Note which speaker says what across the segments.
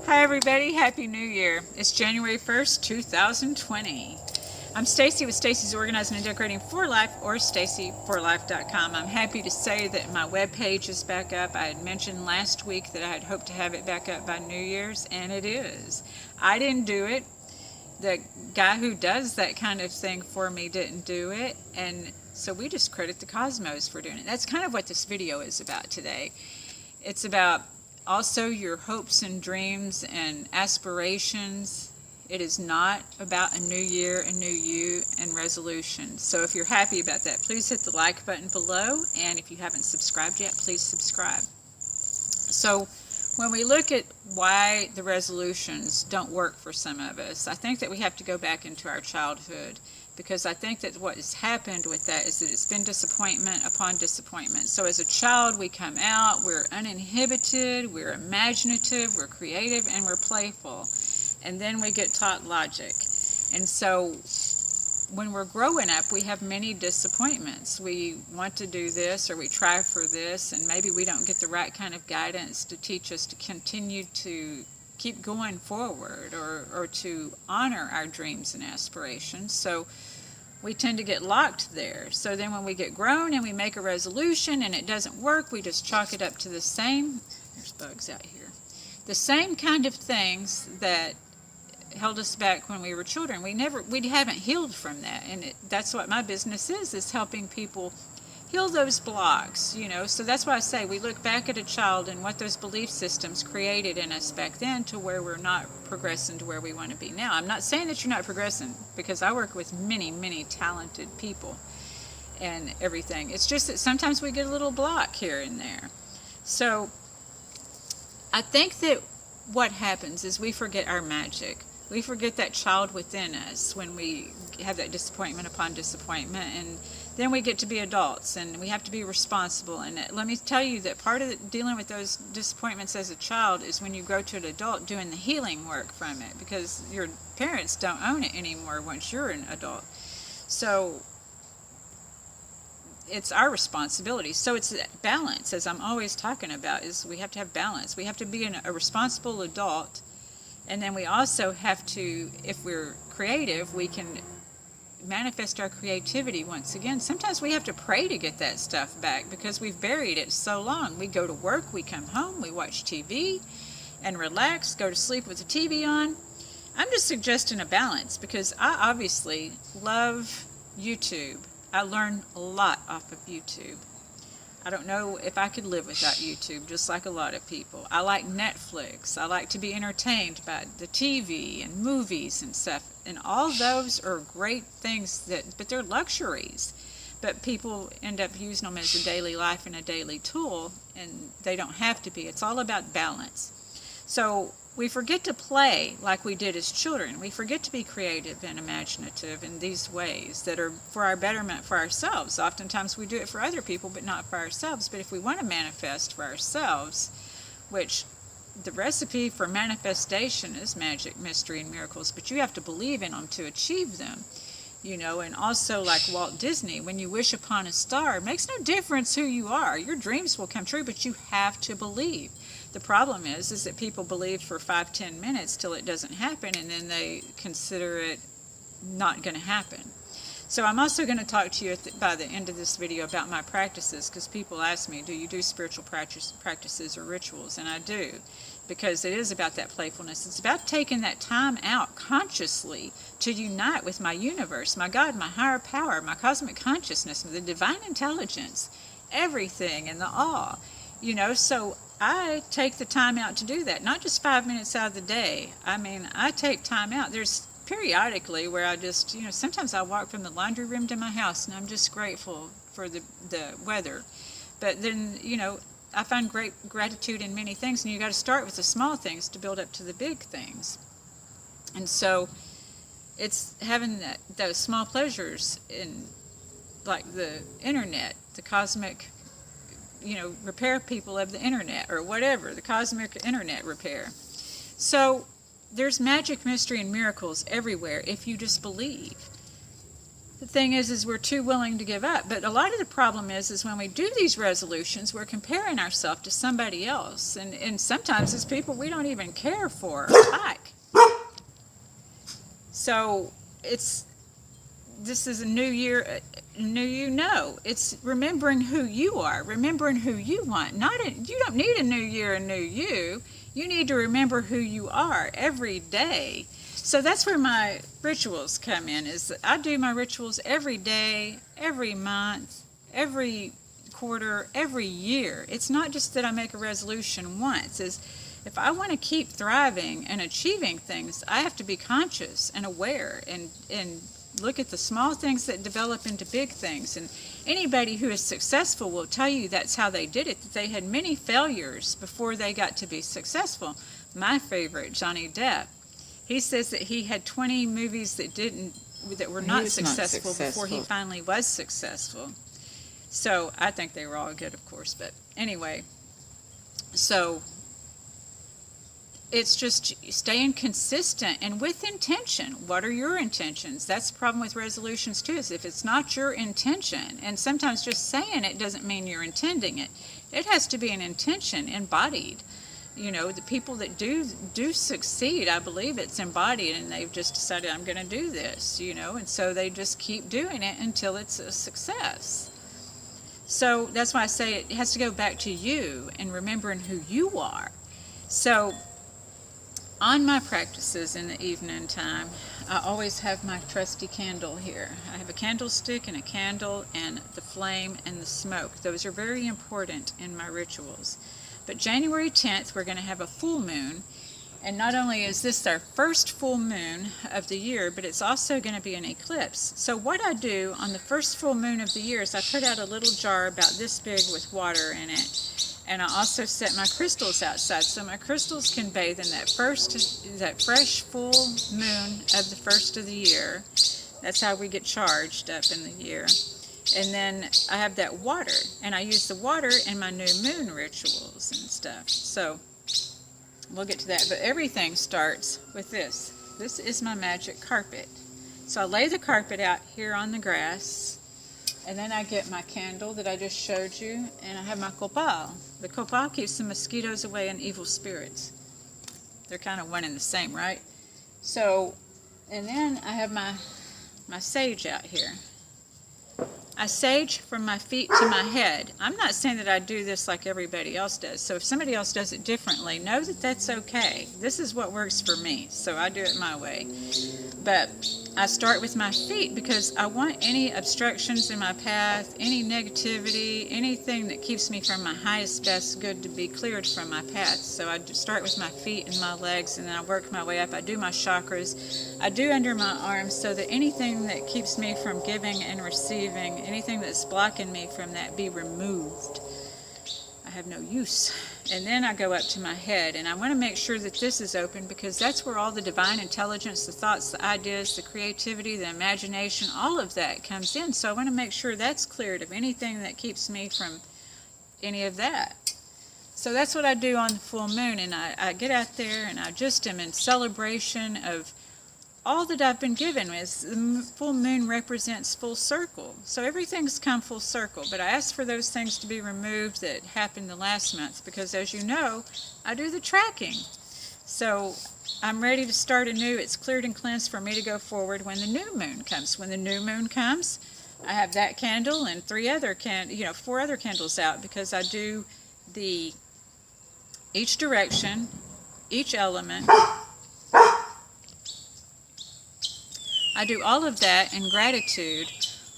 Speaker 1: Hi everybody, Happy New Year. It's January 1st, 2020. I'm Stacy with Stacy's Organizing and Decorating for Life, or stacyforlife.com. I'm happy to say that my webpage is back up. I had mentioned last week that I had hoped to have it back up by New Year's, and it is. I didn't do it. The guy who does that kind of thing for me didn't do it, and so we just credit the cosmos for doing it. That's kind of what this video is about today. It's about also your hopes and dreams and aspirations. It is not about a new year, a new you, and resolutions. So if you're happy about that, please hit the like button below, and if you haven't subscribed yet, please subscribe. So when we look at why the resolutions don't work for some of us, I think that we have to go back into our childhood, because I think that what has happened with that is that it's been disappointment upon disappointment. So as a child, we come out, we're uninhibited, we're imaginative, we're creative, and we're playful. And then we get taught logic. And so when we're growing up, we have many disappointments. We want to do this, or we try for this, and maybe we don't get the right kind of guidance to teach us to continue to keep going forward, or to honor our dreams and aspirations. So we tend to get locked there. So then when we get grown and we make a resolution and it doesn't work, we just chalk it up to the same, there's bugs out here, the same kind of things that held us back when we were children. We haven't healed from that, and that's what my business is helping people heal those blocks, So that's why I say we look back at a child and what those belief systems created in us back then to where we're not progressing to where we want to be now. I'm not saying that you're not progressing, because I work with many, many talented people and everything. It's just that sometimes we get a little block here and there. So I think that what happens is we forget our magic. We forget that child within us when we have that disappointment upon disappointment, and then we get to be adults and we have to be responsible. And let me tell you that part of dealing with those disappointments as a child is when you grow to an adult, doing the healing work from it, because your parents don't own it anymore once you're an adult. So it's our responsibility. So it's balance, as I'm always talking about, is we have to have balance. We have to be a responsible adult. And then we also have to, if we're creative, we can manifest our creativity once again. Sometimes we have to pray to get that stuff back, because we've buried it so long. We go to work, we come home, we watch TV and relax, go to sleep with the TV on. I'm just suggesting a balance, because I obviously love YouTube. I learn a lot off of YouTube. I don't know if I could live without YouTube, just like a lot of people. I like Netflix. I like to be entertained by the TV and movies and stuff. And all those are great things, but they're luxuries. But people end up using them as a daily life and a daily tool, and they don't have to be. It's all about balance. So we forget to play like we did as children. We forget to be creative and imaginative in these ways that are for our betterment for ourselves. Oftentimes we do it for other people, but not for ourselves. But if we want to manifest for ourselves, which the recipe for manifestation is magic, mystery, and miracles, but you have to believe in them to achieve them. And also, like Walt Disney, when you wish upon a star, it makes no difference who you are. Your dreams will come true, but you have to believe. The problem is that people believe for 5-10 minutes till it doesn't happen, and then they consider it not going to happen. So I'm also going to talk to you by the end of this video about my practices, because people ask me, do you do spiritual practices or rituals? And I do, because it is about that playfulness. It's about taking that time out consciously to unite with my universe, my God, my higher power, my cosmic consciousness, the divine intelligence, everything, and the awe. So I take the time out to do that, not just 5 minutes out of the day. I take time out. There's periodically where I just, sometimes I walk from the laundry room to my house, and I'm just grateful for the weather. But then, I find great gratitude in many things, and you got to start with the small things to build up to the big things. And so it's having those small pleasures in, like the internet, the cosmic, repair people of the internet, or whatever, the cosmic internet repair. So there's magic, mystery, and miracles everywhere if you just believe. the thing is we're too willing to give up. But a lot of the problem is when we do these resolutions, we're comparing ourselves to somebody else. And sometimes it's people we don't even care for or like. So this is a new year, new you know. It's remembering who you are, remembering who you want. You don't need a new year, a new you. You need to remember who you are every day. So that's where my rituals come in, is that I do my rituals every day, every month, every quarter, every year. It's not just that I make a resolution once. If I want to keep thriving and achieving things, I have to be conscious and aware and look at the small things that develop into big things. And anybody who is successful will tell you that's how they did it, that they had many failures before they got to be successful. My favorite, Johnny Depp, he says that he had 20 movies that were not successful before he finally was successful. So I think they were all good, of course, but anyway. So it's just staying consistent and with intention. What are your intentions? That's the problem with resolutions too, is if it's not your intention, and sometimes just saying it doesn't mean you're intending it. It has to be an intention embodied. You know, the people that do succeed, I believe it's embodied, and they've just decided, I'm going to do this, you know, and so they just keep doing it until it's a success. So that's why I say it has to go back to you and remembering who you are. So on my practices in the evening time, I always have my trusty candle here. I have a candlestick and a candle and the flame and the smoke. Those are very important in my rituals. But January 10th, we're going to have a full moon. And not only is this our first full moon of the year, but it's also going to be an eclipse. So what I do on the first full moon of the year is I put out a little jar about this big with water in it. And I also set my crystals outside, so my crystals can bathe in that fresh full moon of the first of the year. That's how we get charged up in the year. And then I have that water, and I use the water in my new moon rituals and stuff. So we'll get to that, but everything starts with this. This is my magic carpet. So I lay the carpet out here on the grass. And then I get my candle that I just showed you, and I have my copal. The copal keeps the mosquitoes away and evil spirits. They're kind of one and the same, right? So, and then I have my sage out here. I sage from my feet to my head. I'm not saying that I do this like everybody else does. So if somebody else does it differently, know that that's okay. This is what works for me, so I do it my way. But I start with my feet because I want any obstructions in my path, any negativity, anything that keeps me from my highest, best good to be cleared from my path. So I start with my feet and my legs, and then I work my way up. I do my chakras. I do under my arms, so that anything that keeps me from giving and receiving, anything that's blocking me from that, be removed. I have no use. And then I go up to my head, and I want to make sure that this is open, because that's where all the divine intelligence, the thoughts, the ideas, the creativity, the imagination, all of that comes in. So I want to make sure that's cleared of anything that keeps me from any of that. So that's what I do on the full moon, and I get out there and I just am in celebration of all that I've been given. Is the full moon represents full circle. So everything's come full circle. But I asked for those things to be removed that happened the last month, because as you know, I do the tracking. So I'm ready to start anew. It's cleared and cleansed for me to go forward when the new moon comes. When the new moon comes, I have that candle and 4 other candles out, because I do each direction, each element. I do all of that in gratitude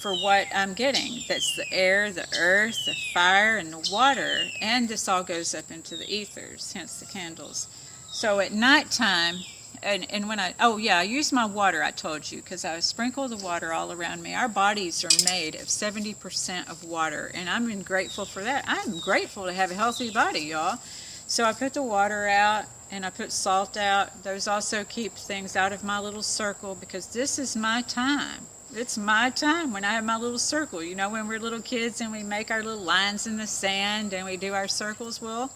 Speaker 1: for what I'm getting. That's the air, the earth, the fire, and the water. And this all goes up into the ethers, hence the candles. So at nighttime, and when I use my water, I told you, because I sprinkle the water all around me. Our bodies are made of 70% of water, and I'm grateful for that. I'm grateful to have a healthy body, y'all. So I put the water out, and I put salt out. Those also keep things out of my little circle, because this is my time. It's my time when I have my little circle. You know, when we're little kids and we make our little lines in the sand and we do our circles, well,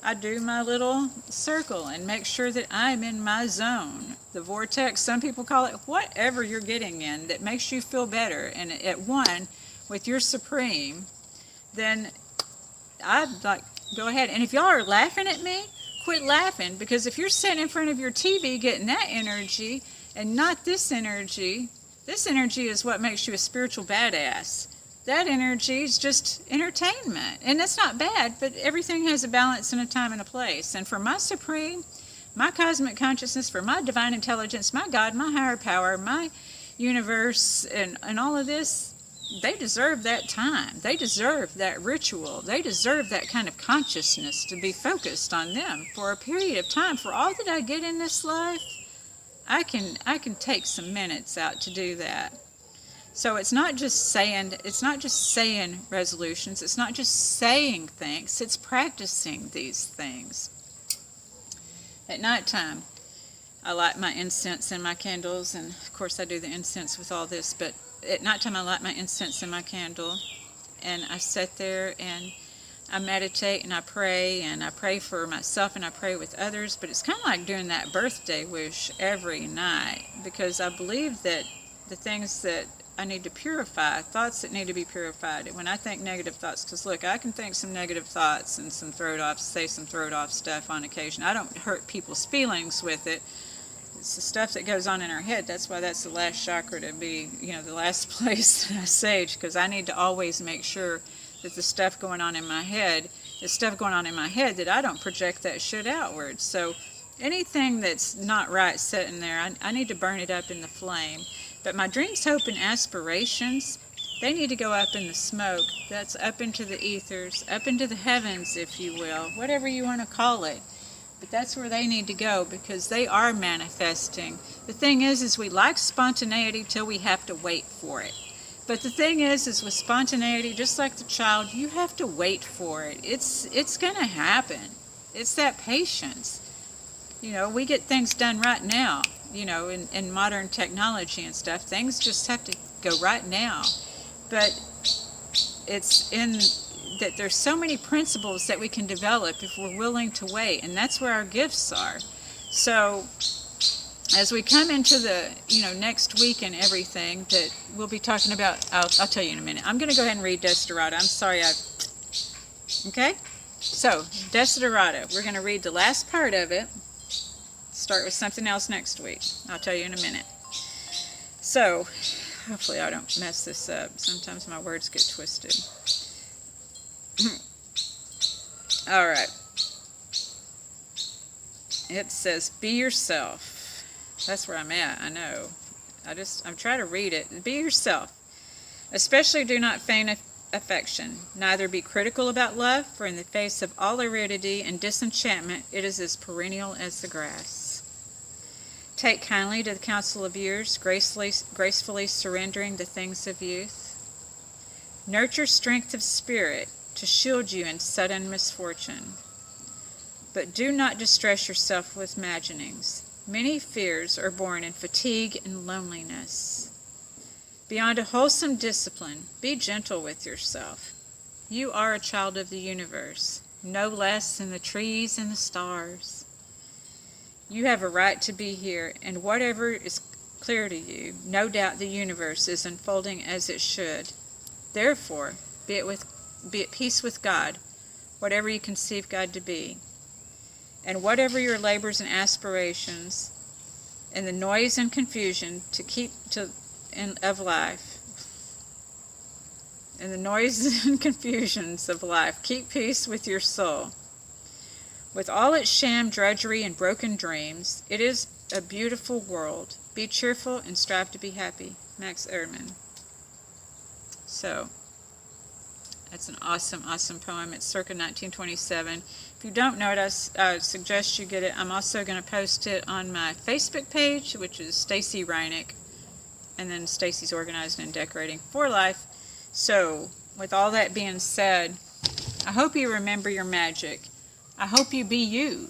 Speaker 1: I do my little circle and make sure that I'm in my zone. The vortex, some people call it, whatever you're getting in that makes you feel better and at one with your supreme, then I'd like, go ahead. And if y'all are laughing at me, quit laughing, because if you're sitting in front of your TV getting that energy and not this energy is what makes you a spiritual badass. That energy is just entertainment. And that's not bad, but everything has a balance and a time and a place. And for my supreme, my cosmic consciousness, for my divine intelligence, my God, my higher power, my universe, and all of this, they deserve that time. They deserve that ritual. They deserve that kind of consciousness to be focused on them for a period of time. For all that I get in this life, I can take some minutes out to do that. So it's not just saying resolutions, it's not just saying things, it's practicing these things. At nighttime, I light my incense and my candles, and of course I do the incense with all this, but at nighttime I light my incense and my candle, and I sit there and I meditate and I pray for myself and I pray with others, but it's kind of like doing that birthday wish every night, because I believe that the things that I need to purify, thoughts that need to be purified. When I think negative thoughts, because look, I can think some negative thoughts and say some throat off stuff on occasion. I don't hurt people's feelings with it. It's the stuff that goes on in our head. That's why that's the last chakra to be, the last place that I sage, because I need to always make sure that the stuff going on in my head, that I don't project that shit outwards. So anything that's not right sitting there, I need to burn it up in the flame. But my dreams, hope, and aspirations, they need to go up in the smoke. That's up into the ethers, up into the heavens, if you will, whatever you want to call it. But that's where they need to go, because they are manifesting. The thing is we like spontaneity till we have to wait for it. But the thing is with spontaneity, just like the child, you have to wait for it. It's going to happen. It's that patience. We get things done right now. In modern technology and stuff, things just have to go right now. But it's in that there's so many principles that we can develop if we're willing to wait, and that's where our gifts are. So as we come into the next week and everything that we'll be talking about, I'll tell you in a minute. I'm going to go ahead and read Desiderata. I'm sorry. Okay? So, Desiderata. We're going to read the last part of it. Start with something else next week. I'll tell you in a minute. So, hopefully I don't mess this up. Sometimes my words get twisted. All right. It says, be yourself. That's where I'm at, I know. I'm trying to read it. Be yourself. Especially do not feign affection. Neither be critical about love, for in the face of all aridity and disenchantment, it is as perennial as the grass. Take kindly to the counsel of years, gracefully surrendering the things of youth. Nurture strength of spirit to shield you in sudden misfortune. But do not distress yourself with imaginings. Many fears are born in fatigue and loneliness. Beyond a wholesome discipline, be gentle with yourself. You are a child of the universe, no less than the trees and the stars. You have a right to be here, and whatever is clear to you, no doubt the universe is unfolding as it should. Therefore, be at peace with God, whatever you conceive God to be. And whatever your labors and aspirations, and the noise and confusion of life, and the noises and confusions of life, keep peace with your soul. With all its sham drudgery and broken dreams, it is a beautiful world. Be cheerful and strive to be happy. Max Ehrman. So, that's an awesome, awesome poem. It's circa 1927. If you don't know it, I suggest you get it. I'm also going to post it on my Facebook page, which is Stacy Reinick, and then Stacy's Organizing and Decorating for Life. So, with all that being said, I hope you remember your magic. I hope you be you.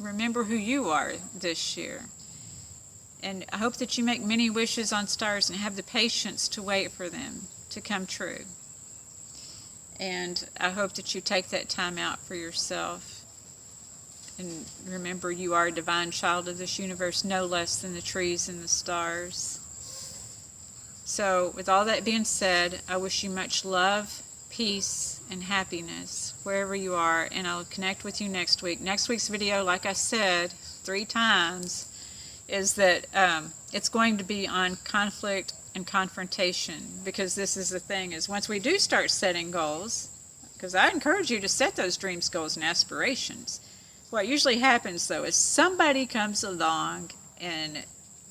Speaker 1: Remember who you are this year. And I hope that you make many wishes on stars and have the patience to wait for them to come true. And I hope that you take that time out for yourself And remember, you are a divine child of this universe, no less than the trees and the stars. So, with all that being said, I wish you much love, peace, and happiness wherever you are, and I'll connect with you next week. Next week's video, like I said 3 times, is that it's going to be on conflict and confrontation, because this is the thing, is once we do start setting goals, because I encourage you to set those dreams, goals, and aspirations. What usually happens, though, is somebody comes along and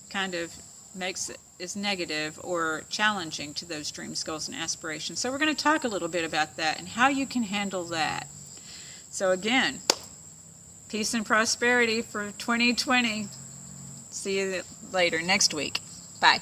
Speaker 1: kind of makes it is negative or challenging to those dreams, goals, and aspirations. So we're going to talk a little bit about that and how you can handle that. So again, peace and prosperity for 2020. See you later next week. Bye.